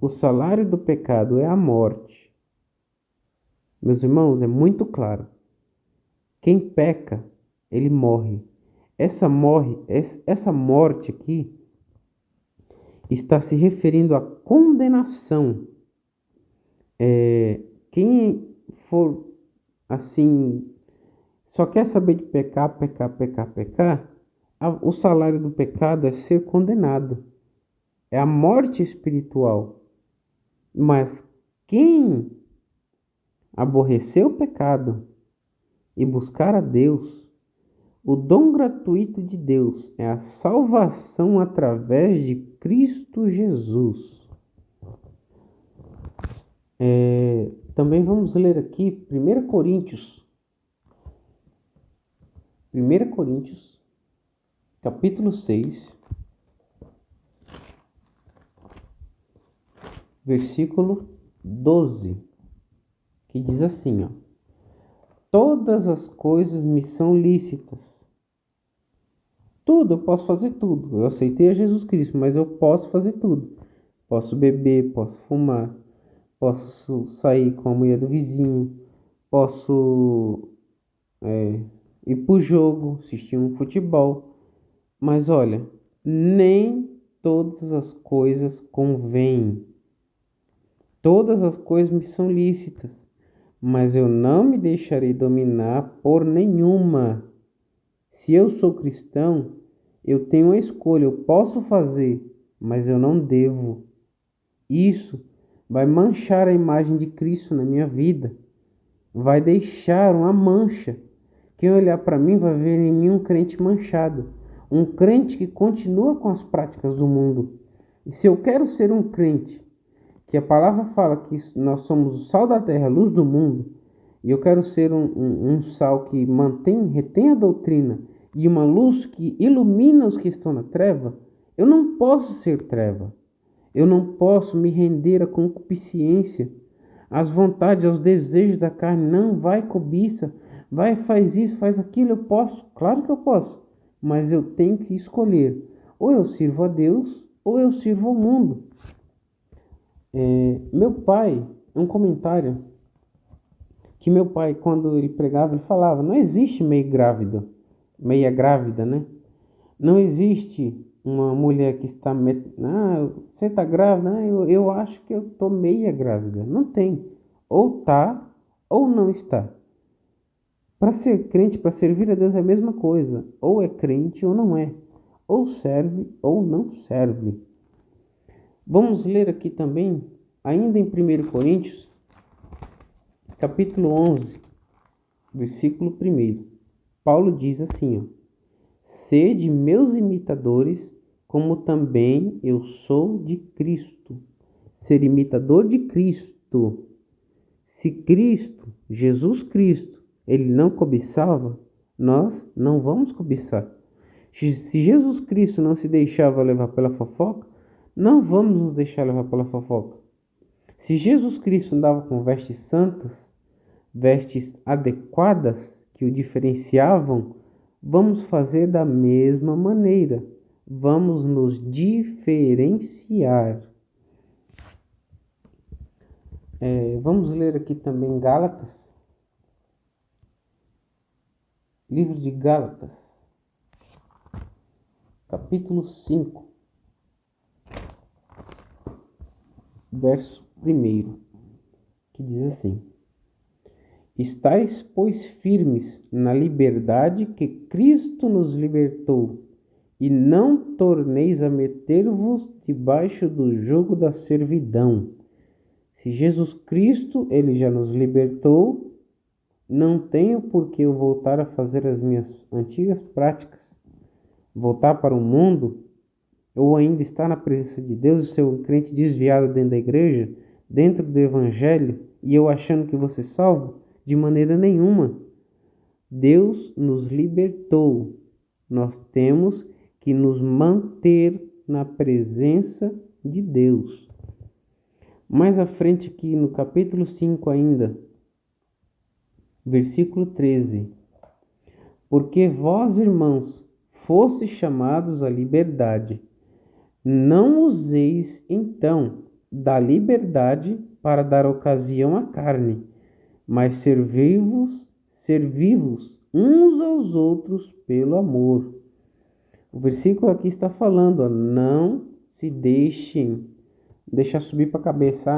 O salário do pecado é a morte. Meus irmãos, é muito claro. Quem peca, ele morre. Essa morte aqui, está se referindo à condenação. Quem for assim, só quer saber de pecar, o salário do pecado é ser condenado, é a morte espiritual. Mas quem aborrecer o pecado e buscar a Deus, o dom gratuito de Deus é a salvação através de Cristo Jesus. Também vamos ler aqui 1 Coríntios. 1 Coríntios, capítulo 6, versículo 12, que diz assim, ó: todas as coisas me são lícitas. Tudo, eu posso fazer tudo. Eu aceitei a Jesus Cristo, mas eu posso fazer tudo. Posso beber, posso fumar, posso sair com a mulher do vizinho, posso ir pro jogo, assistir um futebol. Mas olha, nem todas as coisas convêm. Todas as coisas me são lícitas, mas eu não me deixarei dominar por nenhuma. Se eu sou cristão, eu tenho a escolha, eu posso fazer, mas eu não devo. Isso vai manchar a imagem de Cristo na minha vida, vai deixar uma mancha. Quem olhar para mim vai ver em mim um crente manchado, um crente que continua com as práticas do mundo. E se eu quero ser um crente, que a palavra fala que nós somos o sal da terra, a luz do mundo, e eu quero ser um sal que retém a doutrina, e uma luz que ilumina os que estão na treva, eu não posso ser treva. Eu não posso me render à concupiscência, às vontades, aos desejos da carne. Não, vai, cobiça, vai, faz isso, faz aquilo. Eu posso, claro que eu posso, mas eu tenho que escolher. Ou eu sirvo a Deus, ou eu sirvo ao mundo. Meu pai, um comentário que meu pai, quando ele pregava, ele falava: não existe meia grávida, né? Não existe uma mulher que está, você está grávida? Eu acho que eu estou meia grávida. Não tem. Ou tá, ou não está. Para ser crente, para servir a Deus é a mesma coisa. Ou é crente ou não é. Ou serve ou não serve. Vamos ler aqui também, ainda em 1 Coríntios, capítulo 11, versículo 1. Paulo diz assim, ó: sede meus imitadores, como também eu sou de Cristo. Ser imitador de Cristo. Se Cristo, Jesus Cristo, ele não cobiçava, nós não vamos cobiçar. Se Jesus Cristo não se deixava levar pela fofoca, não vamos nos deixar levar pela fofoca. Se Jesus Cristo andava com vestes santas, vestes adequadas que o diferenciavam, vamos fazer da mesma maneira. Vamos nos diferenciar. Vamos ler aqui também Gálatas. Livro de Gálatas, capítulo 5, verso 1, que diz assim: estais, pois, firmes na liberdade que Cristo nos libertou, e não torneis a meter-vos debaixo do jugo da servidão. Se Jesus Cristo, ele já nos libertou, não tenho por que eu voltar a fazer as minhas antigas práticas, voltar para o mundo, ou ainda estar na presença de Deus e ser um crente desviado dentro da igreja, dentro do evangelho, e eu achando que vou ser salvo? De maneira nenhuma. Deus nos libertou. Nós temos que nos manter na presença de Deus. Mais à frente aqui no capítulo 5 ainda, versículo 13. Porque vós, irmãos, fostes chamados à liberdade. Não useis, então, da liberdade para dar ocasião à carne, mas servi-vos uns aos outros pelo amor. O versículo aqui está falando, não se deixar subir para a cabeça.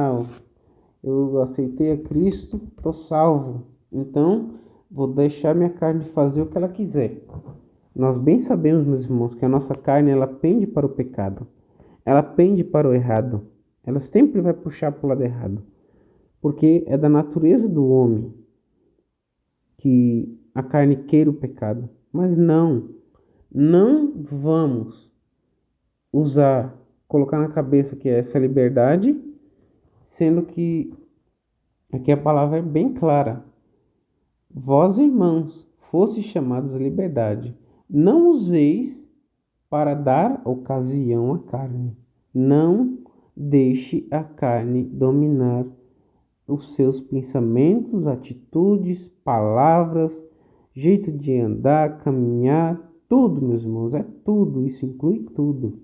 Eu aceitei a Cristo, tô salvo. Então, vou deixar minha carne fazer o que ela quiser. Nós bem sabemos, meus irmãos, que a nossa carne, ela pende para o pecado. Ela pende para o errado. Ela sempre vai puxar para o lado errado. Porque é da natureza do homem que a carne queira o pecado. Mas não vamos colocar na cabeça que é essa liberdade, sendo que aqui a palavra é bem clara. Vós, irmãos, fostes chamados à liberdade. Não useis para dar ocasião à carne. Não deixe a carne dominar os seus pensamentos, atitudes, palavras, jeito de andar, caminhar, tudo, meus irmãos, é tudo, isso inclui tudo.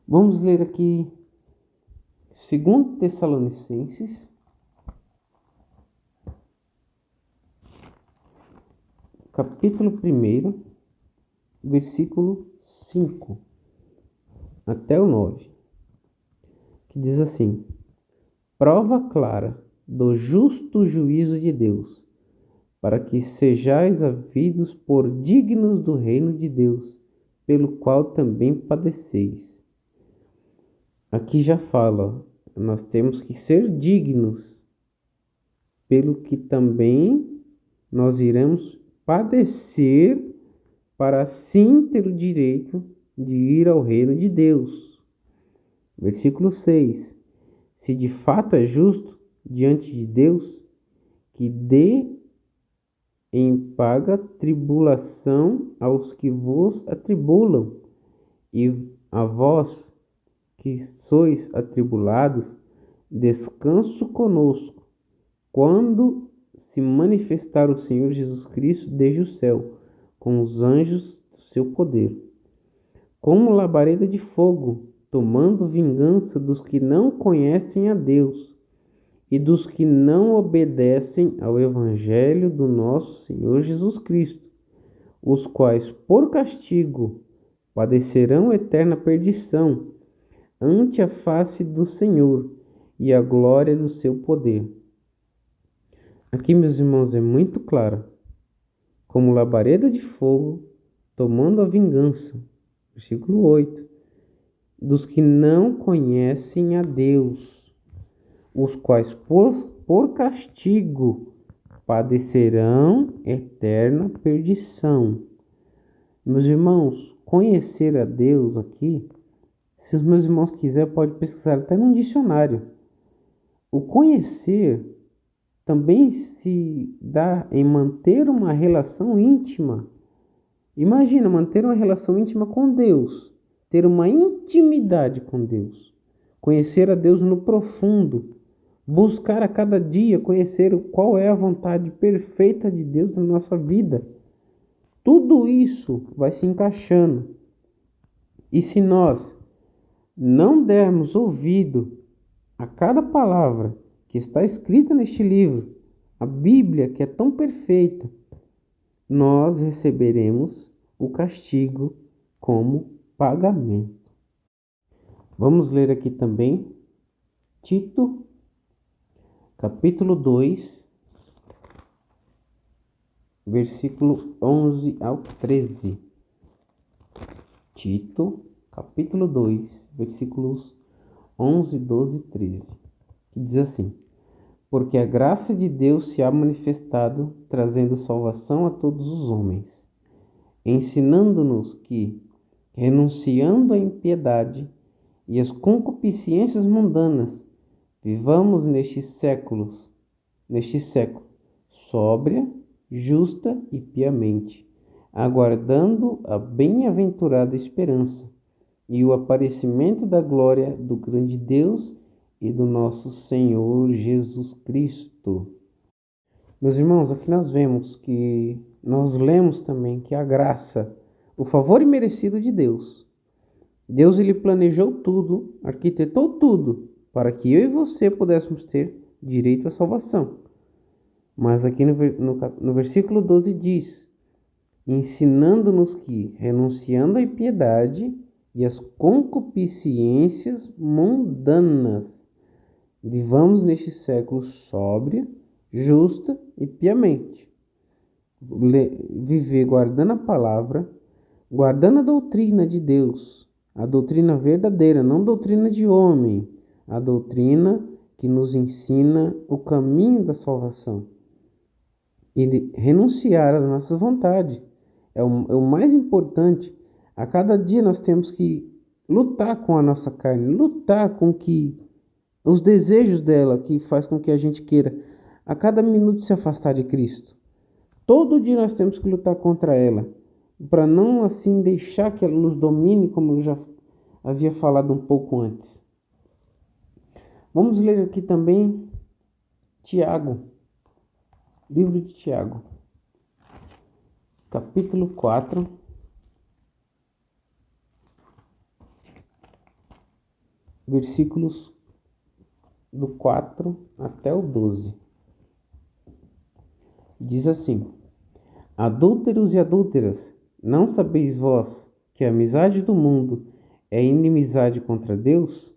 Vamos ler aqui 2 Tessalonicenses, capítulo 1, versículo 5 até o 9, que diz assim: prova clara do justo juízo de Deus, para que sejais havidos por dignos do reino de Deus, pelo qual também padeceis. Aqui já fala, nós temos que ser dignos, pelo que também nós iremos padecer, para assim ter o direito de ir ao reino de Deus. Versículo 6. Se de fato é justo diante de Deus, que dê em paga tribulação aos que vos atribulam, e a vós que sois atribulados, descanso conosco, quando se manifestar o Senhor Jesus Cristo desde o céu, com os anjos do seu poder, como labareda de fogo, tomando vingança dos que não conhecem a Deus e dos que não obedecem ao Evangelho do nosso Senhor Jesus Cristo, os quais, por castigo, padecerão eterna perdição ante a face do Senhor e a glória do seu poder. Aqui, meus irmãos, é muito claro. Como labareda de fogo, tomando a vingança. Versículo 8. Dos que não conhecem a Deus, os quais por castigo padecerão eterna perdição. Meus irmãos, conhecer a Deus aqui, se os meus irmãos quiserem, pode pesquisar até num dicionário. O conhecer também se dá em manter uma relação íntima. Imagina manter uma relação íntima com Deus, ter uma intimidade com Deus, conhecer a Deus no profundo, buscar a cada dia conhecer qual é a vontade perfeita de Deus na nossa vida. Tudo isso vai se encaixando. E se nós não dermos ouvido a cada palavra que está escrita neste livro, a Bíblia, que é tão perfeita, nós receberemos o castigo como pagamento. Vamos ler aqui também Tito, capítulo 2, versículo 11 ao 13. Tito, capítulo 2, versículos 11, 12 e 13. Que diz assim: porque a graça de Deus se há manifestado, trazendo salvação a todos os homens, ensinando-nos que, renunciando à impiedade e às concupiscências mundanas, vivamos neste século, sóbria, justa e piamente, aguardando a bem-aventurada esperança e o aparecimento da glória do grande Deus e do nosso Senhor Jesus Cristo. Meus irmãos, aqui nós lemos também que a graça, o favor imerecido de Deus. Deus ele planejou tudo, arquitetou tudo, para que eu e você pudéssemos ter direito à salvação. Mas aqui no versículo 12 diz: ensinando-nos que, renunciando à impiedade e as concupiscências mundanas. Vivamos neste século sóbria, justa e piamente. Viver guardando a palavra, guardando a doutrina de Deus, a doutrina verdadeira, não doutrina de homem, a doutrina que nos ensina o caminho da salvação. E renunciar às nossas vontades é o mais importante. A cada dia nós temos que lutar com a nossa carne, lutar com que os desejos dela, que faz com que a gente queira a cada minuto se afastar de Cristo. Todo dia nós temos que lutar contra ela, para não assim deixar que ela nos domine, como eu já havia falado um pouco antes. Vamos ler aqui também Tiago, livro de Tiago, capítulo 4, versículos do 4 até o 12. Diz assim: Adúlteros e adúlteras, não sabeis vós que a amizade do mundo é inimizade contra Deus?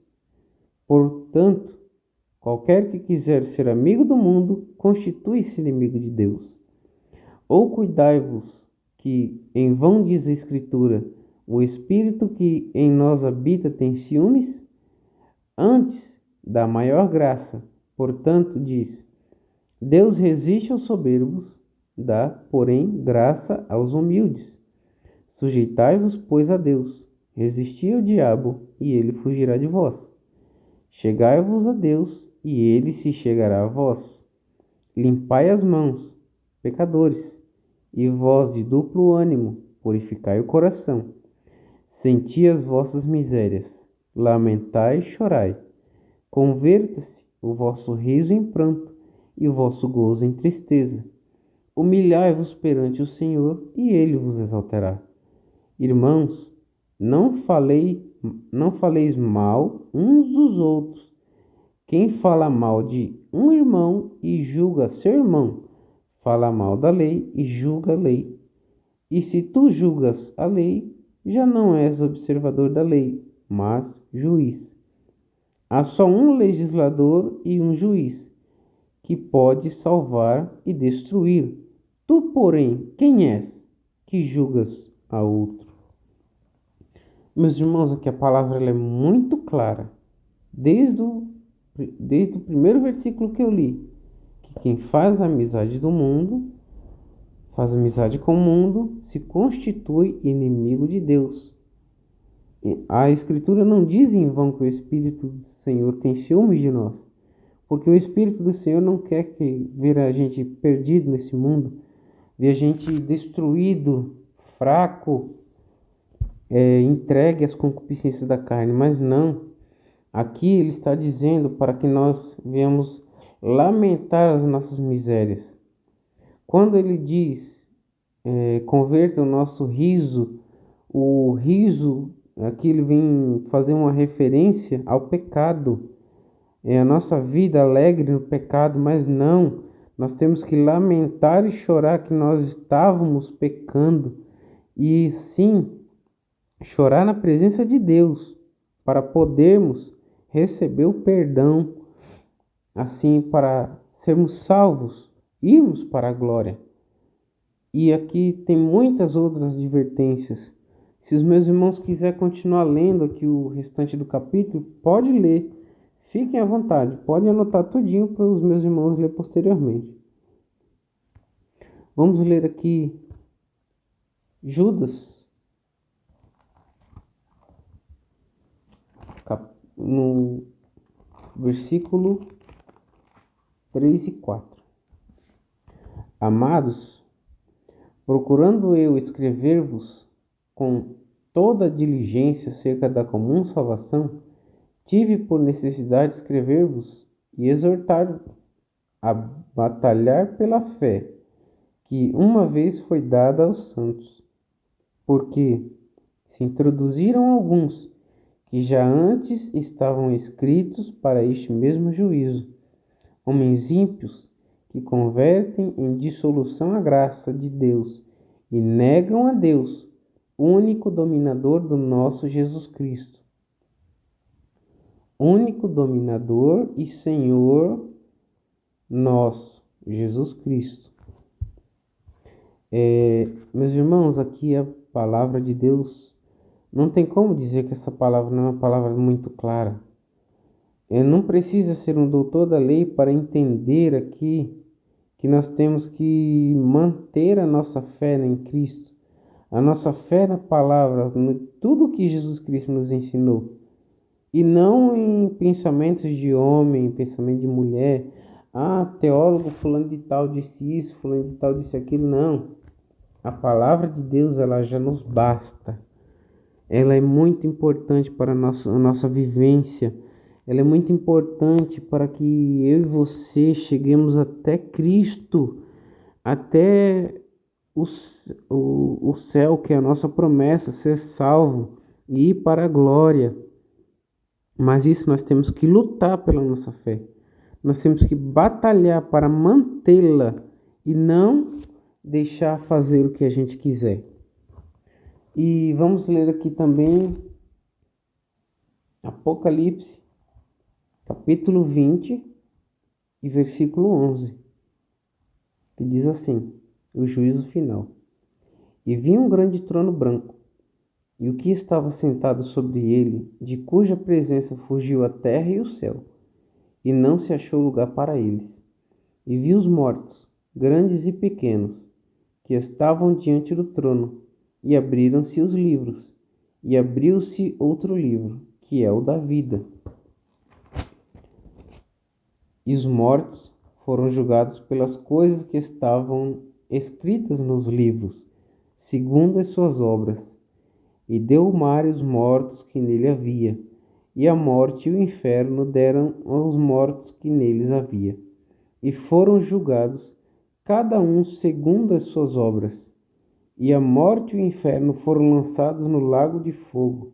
Portanto, qualquer que quiser ser amigo do mundo, constitui-se inimigo de Deus. Ou cuidai-vos que, em vão diz a Escritura, o Espírito que em nós habita tem ciúmes? Antes, dá maior graça. Portanto, diz: Deus resiste aos soberbos, dá, porém, graça aos humildes. Sujeitai-vos, pois, a Deus. Resisti ao diabo, e ele fugirá de vós. Chegai-vos a Deus, e ele se chegará a vós. Limpai as mãos, pecadores, e vós de duplo ânimo, purificai o coração. Senti as vossas misérias, lamentai e chorai. Converta-se o vosso riso em pranto, e o vosso gozo em tristeza. Humilhai-vos perante o Senhor, e ele vos exaltará. Irmãos, não faleis mal uns dos outros. Quem fala mal de um irmão e julga seu irmão, fala mal da lei e julga a lei. E se tu julgas a lei, já não és observador da lei, mas juiz. Há só um legislador e um juiz, que pode salvar e destruir. Tu, porém, quem és que julgas a outro? Meus irmãos, aqui a palavra ela é muito clara. Desde o primeiro versículo que eu li, que quem faz amizade do mundo, faz amizade com o mundo, se constitui inimigo de Deus. A Escritura não diz em vão que o Espírito do Senhor tem ciúmes de nós, porque o Espírito do Senhor não quer que ver a gente perdido nesse mundo, ver a gente destruído, fraco, entregue às concupiscências da carne, mas não. Aqui ele está dizendo para que nós venhamos lamentar as nossas misérias. Quando ele diz, converta o nosso riso, o riso, aqui ele vem fazer uma referência ao pecado. É a nossa vida alegre no pecado, mas não. Nós temos que lamentar e chorar que nós estávamos pecando. E sim, chorar na presença de Deus, para podermos receber o perdão, assim, para sermos salvos, irmos para a glória. E aqui tem muitas outras advertências. Se os meus irmãos quiserem continuar lendo aqui o restante do capítulo, pode ler. Fiquem à vontade, podem anotar tudinho para os meus irmãos ler posteriormente. Vamos ler aqui Judas, no versículo 3 e 4. Amados, procurando eu escrever-vos com toda diligência acerca da comum salvação, tive por necessidade escrever-vos e exortar a batalhar pela fé que uma vez foi dada aos santos, porque se introduziram alguns que já antes estavam escritos para este mesmo juízo, homens ímpios que convertem em dissolução a graça de Deus e negam a Deus, único dominador do nosso Jesus Cristo. Único dominador e Senhor nosso, Jesus Cristo. Meus irmãos, aqui a palavra de Deus, não tem como dizer que essa palavra não é uma palavra muito clara. Não precisa ser um doutor da lei para entender aqui que nós temos que manter a nossa fé em Cristo, a nossa fé na palavra, em tudo que Jesus Cristo nos ensinou, e não em pensamentos de homem, pensamento de mulher. Teólogo fulano de tal disse isso, fulano de tal disse aquilo. Não. A palavra de Deus, ela já nos basta. Ela é muito importante para a nossa vivência. Ela é muito importante para que eu e você cheguemos até Cristo, até o céu, que é a nossa promessa, ser salvo e ir para a glória. Mas isso nós temos que lutar pela nossa fé. Nós temos que batalhar para mantê-la e não deixar fazer o que a gente quiser. E vamos ler aqui também Apocalipse, capítulo 20 e versículo 11, que diz assim: o juízo final. E vi um grande trono branco, e o que estava sentado sobre ele, de cuja presença fugiu a terra e o céu, e não se achou lugar para eles. E vi os mortos, grandes e pequenos, que estavam diante do trono, e abriram-se os livros, e abriu-se outro livro, que é o da vida. E os mortos foram julgados pelas coisas que estavam escritas nos livros, segundo as suas obras. E deu o mar e os mortos que nele havia, e a morte e o inferno deram aos mortos que neles havia. E foram julgados, cada um segundo as suas obras. E a morte e o inferno foram lançados no lago de fogo.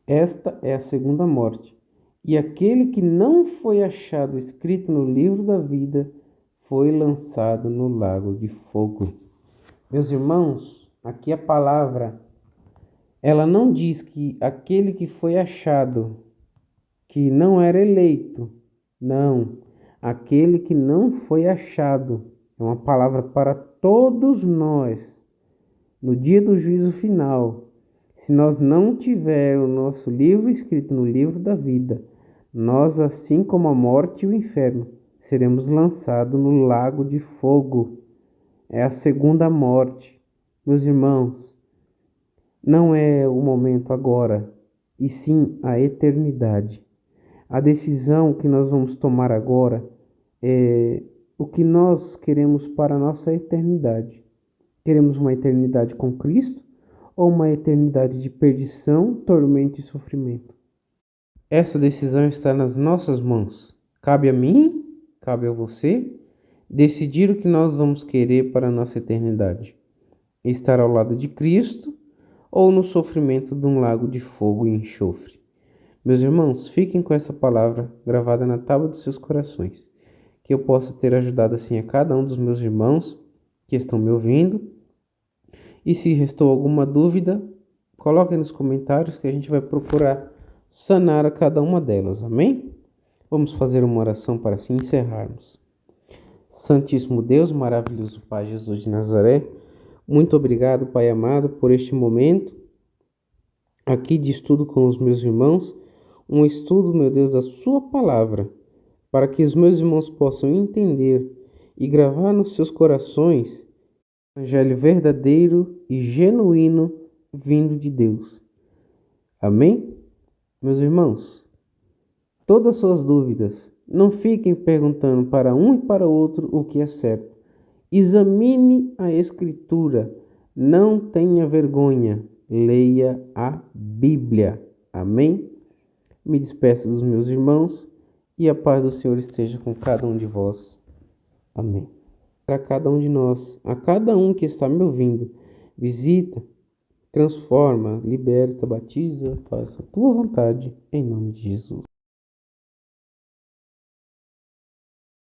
Esta é a segunda morte. E aquele que não foi achado escrito no livro da vida foi lançado no lago de fogo. Meus irmãos, aqui a palavra, ela não diz que aquele que foi achado, que não era eleito. Não, aquele que não foi achado. É uma palavra para todos nós. No dia do juízo final, se nós não tivermos o nosso livro escrito no livro da vida, nós, assim como a morte e o inferno, seremos lançados no lago de fogo. É a segunda morte. Meus irmãos, não é o momento agora, e sim a eternidade. A decisão que nós vamos tomar agora é o que nós queremos para a nossa eternidade. Queremos uma eternidade com Cristo ou uma eternidade de perdição, tormento e sofrimento? Essa decisão está nas nossas mãos. Cabe a mim, cabe a você, decidir o que nós vamos querer para a nossa eternidade. Estar ao lado de Cristo ou no sofrimento de um lago de fogo e enxofre. Meus irmãos, fiquem com essa palavra gravada na tábua dos seus corações, que eu possa ter ajudado assim a cada um dos meus irmãos que estão me ouvindo. E se restou alguma dúvida, coloquem nos comentários que a gente vai procurar sanar a cada uma delas. Amém? Vamos fazer uma oração para assim encerrarmos. Santíssimo Deus, maravilhoso Pai Jesus de Nazaré, muito obrigado, Pai amado, por este momento aqui de estudo com os meus irmãos, um estudo, meu Deus, da Sua palavra, para que os meus irmãos possam entender e gravar nos seus corações o Evangelho verdadeiro e genuíno vindo de Deus. Amém? Meus irmãos, todas as suas dúvidas, não fiquem perguntando para um e para outro o que é certo. Examine a Escritura, não tenha vergonha, leia a Bíblia. Amém? Me despeço dos meus irmãos e a paz do Senhor esteja com cada um de vós. Amém. Para cada um de nós, a cada um que está me ouvindo, visita, transforma, liberta, batiza, faça a tua vontade, em nome de Jesus.